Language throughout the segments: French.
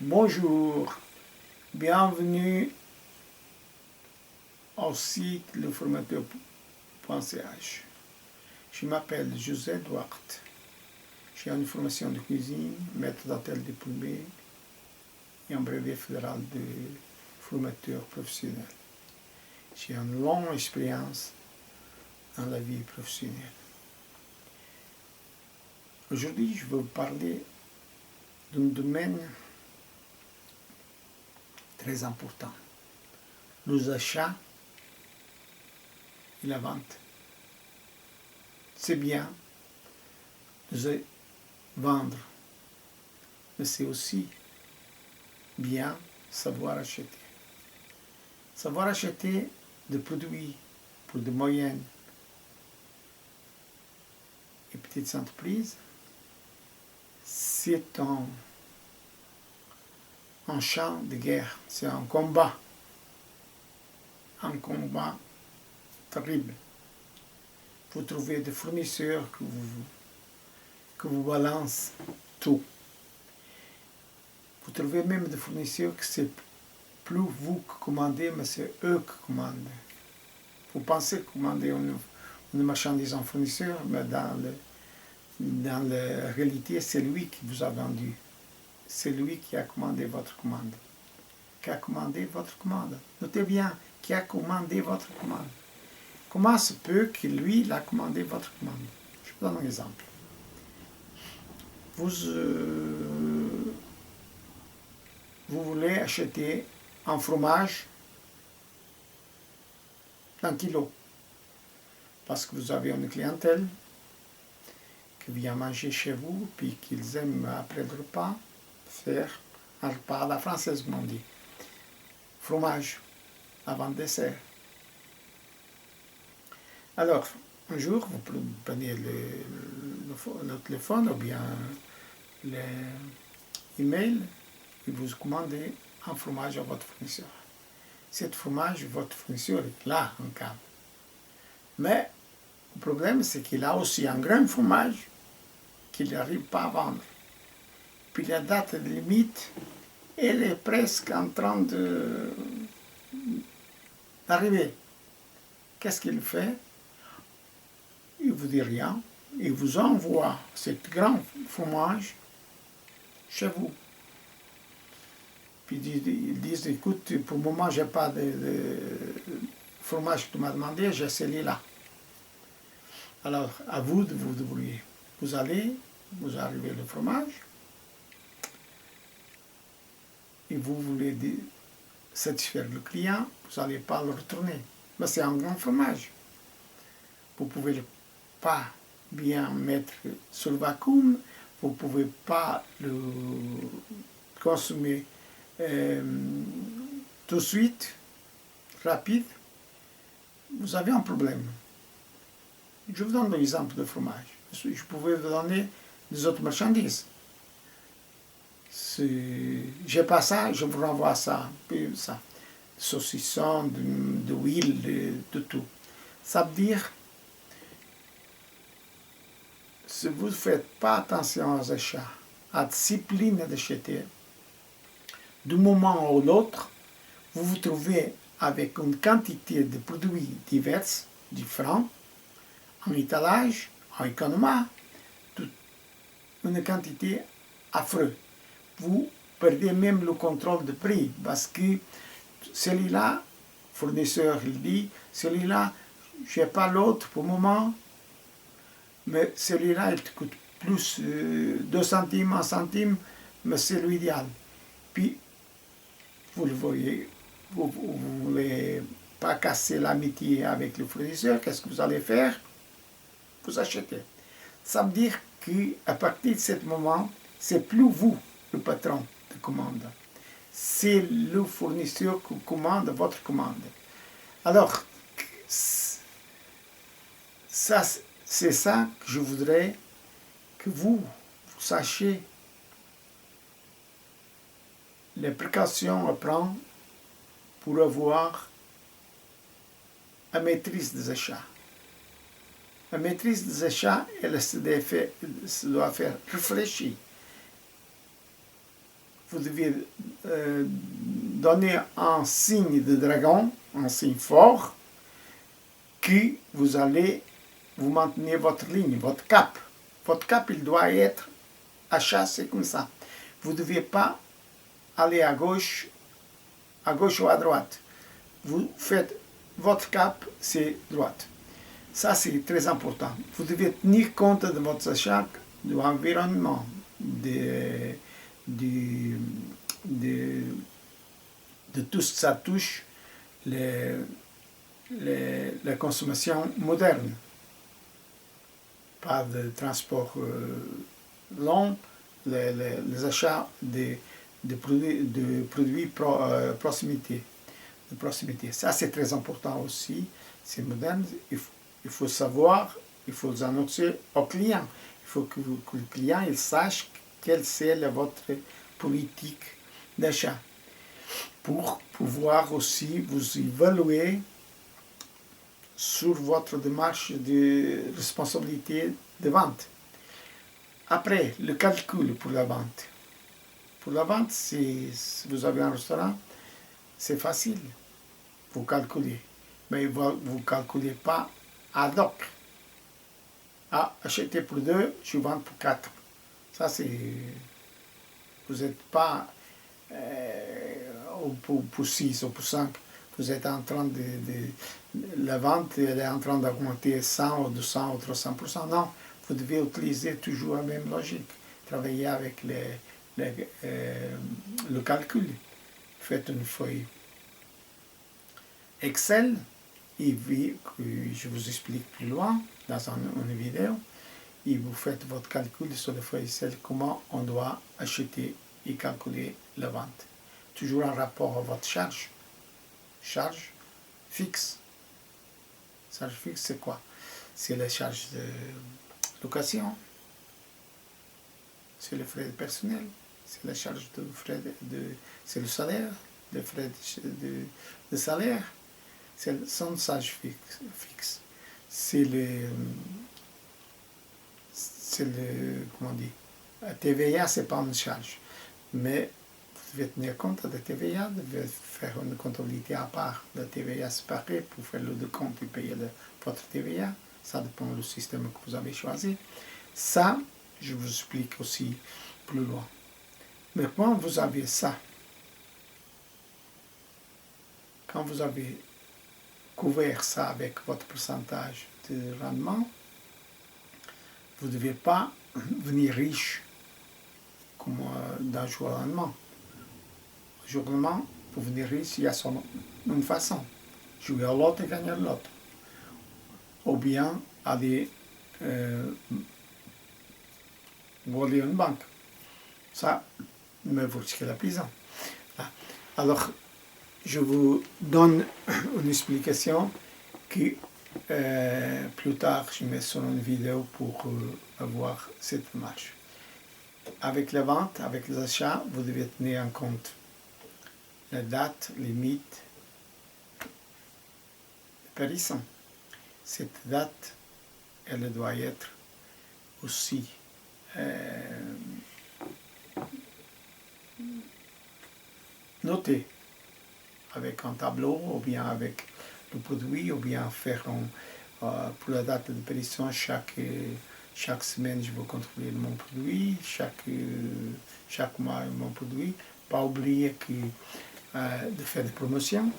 Bonjour, bienvenue au site leformateur.ch. Je m'appelle José Duarte. J'ai une formation de cuisine, maître d'hôtel diplômé et un brevet fédéral de formateur professionnel. J'ai une longue expérience dans la vie professionnelle. Aujourd'hui, je veux vous parler d'un domaine très important, les achats et la vente. C'est bien de vendre, mais c'est aussi bien savoir acheter. Savoir acheter des produits pour de moyennes et petites entreprises, c'est un champ de guerre, c'est un combat terrible. Vous trouvez des fournisseurs que vous balancent tout. Vous trouvez même des fournisseurs que c'est plus vous qui commandez, mais c'est eux qui commandent. Vous pensez commander une marchandise en fournisseur, mais dans la réalité, c'est lui qui vous a vendu. C'est lui qui a commandé votre commande. Qui a commandé votre commande. Notez bien, qui a commandé votre commande. Comment se peut que lui, il a commandé votre commande? Je vous donne un exemple. Vous voulez acheter un fromage d'un kilo parce que vous avez une clientèle qui vient manger chez vous puis qu'ils aiment après le repas faire un repas à la française, comme on dit. Fromage avant le dessert. Alors, un jour, vous prenez le téléphone ou bien l'email et vous commandez un fromage à votre fournisseur. Cet fromage, votre fournisseur est là, en cave. Mais le problème, c'est qu'il a aussi un grand fromage qu'il n'arrive pas à vendre. Puis la date de limite, elle est presque en train d'arriver. Qu'est-ce qu'il fait? Il ne vous dit rien. Il vous envoie ce grand fromage chez vous. Puis ils disent, écoute, pour le moment, je n'ai pas de fromage que tu m'as demandé, j'ai celui-là. Alors, à vous de vous débrouiller. Vous arrivez le fromage, et vous voulez satisfaire le client, vous n'allez pas le retourner. Mais c'est un grand fromage. Vous ne pouvez pas bien mettre sur le vacuum, vous ne pouvez pas le consommer tout de suite, rapide. Vous avez un problème. Je vous donne l'exemple de fromage. Je pouvais vous donner des autres marchandises. J'ai pas ça, je vous renvoie ça. Puis ça. Saucisson, de l'huile, de tout. Ça veut dire, si vous ne faites pas attention aux achats, à la discipline d'acheter, d'un moment à l'autre, vous vous trouvez avec une quantité de produits divers, différents, en étalage, en économie, une quantité affreuse. Vous perdez même le contrôle de prix parce que celui-là, fournisseur, il dit, celui-là, je n'ai pas l'autre pour le moment, mais celui-là, il te coûte plus 2 centimes, 1 centime, mais c'est l'idéal. Puis, vous le voyez, vous ne voulez pas casser l'amitié avec le fournisseur, qu'est-ce que vous allez faire? Vous achetez. Ça veut dire qu'à partir de ce moment, c'est plus vous, le patron de commande. C'est le fournisseur qui commande votre commande. Alors, c'est ça que je voudrais que vous sachiez les précautions à prendre pour avoir la maîtrise des achats. La maîtrise des achats, elle se doit faire réfléchir. vous devez donner un signe de dragon, un signe fort, que vous allez vous maintenir votre ligne, votre cap. Votre cap, il doit être achat, c'est comme ça. Vous ne devez pas aller à gauche ou à droite. Vous faites votre cap, c'est droite. Ça, c'est très important. Vous devez tenir compte de votre achat, de l'environnement, de tout ce que ça touche la consommation moderne. Pas de transport long, les achats de produits proximité. Ça, c'est très important aussi. C'est moderne. Il faut savoir, il faut annoncer au client. Il faut que le client il sache quelle c'est votre politique d'achat pour pouvoir aussi vous évaluer sur votre démarche de responsabilité de vente. Après, le calcul pour la vente. Pour la vente, si vous avez un restaurant, c'est facile. Vous calculez. Mais vous ne calculez pas ad hoc. Ah, acheter pour 2, je vends pour 4. Ça, c'est... Vous n'êtes pas pour 6 ou pour 5. Vous êtes en train la vente elle est en train d'augmenter 100 ou 200 ou 300%. Non, vous devez utiliser toujours la même logique. Travailler avec le calcul. Faites une feuille Excel et je vous explique plus loin dans une vidéo. Et vous faites votre calcul sur la feuille Excel, comment on doit acheter et calculer la vente. Toujours en rapport à votre charge. Charge fixe. Charge fixe, c'est quoi? C'est la charge de location, c'est les frais de personnel, c'est la charge de frais c'est le salaire, les frais de salaire, c'est son charge fixe. C'est comment on dit, la TVA, c'est pas une charge, mais vous devez tenir compte de la TVA, vous devez faire une comptabilité à part de la TVA séparée pour faire le décompte et payer votre TVA. Ça dépend du système que vous avez choisi. Ça, je vous explique aussi plus loin. Mais quand vous avez ça, quand vous avez couvert ça avec votre pourcentage de rendement, vous ne devez pas venir riche comme d'un jour au lendemain. Du jour au lendemain, pour venir riche, il y a seulement une façon. Jouer à l'autre et gagner à l'autre. Ou bien aller voler une banque. Ça me vaut jusqu'à la prison. Alors, je vous donne une explication que plus tard je mets sur une vidéo pour avoir cette démarche. Avec la vente, avec les achats, vous devez tenir en compte la date limite de périssement. Cette date, elle doit être aussi notée avec un tableau ou bien avec le produit ou bien faire pour la date de périssement chaque semaine je vais contrôler mon produit, chaque mois mon produit. Pas oublier de faire des promotions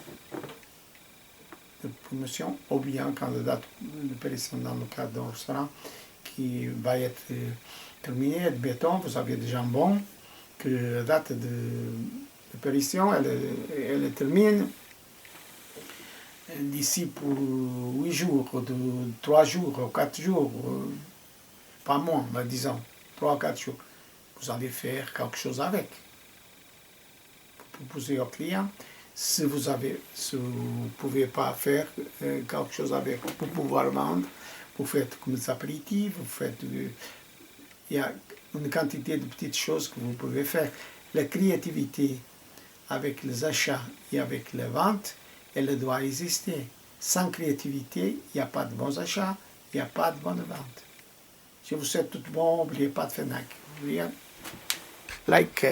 ou bien quand la date de périssement dans le cadre d'un restaurant qui va être terminée, admettons, vous avez des jambons, que la date de périssement, elle termine d'ici pour 8 jours, 3 jours, 4 jours, pas moins, mais disons, 3 ou 4 jours. Vous allez faire quelque chose avec. Pour proposer au client, si vous ne pouvez pas faire quelque chose avec pour pouvoir vendre, vous faites comme des apéritifs, il y a une quantité de petites choses que vous pouvez faire. La créativité avec les achats et avec les ventes, elle doit exister. Sans créativité, il n'y a pas de bons achats, il n'y a pas de bonnes ventes. Je vous souhaite tout bon, n'oubliez pas de faire like.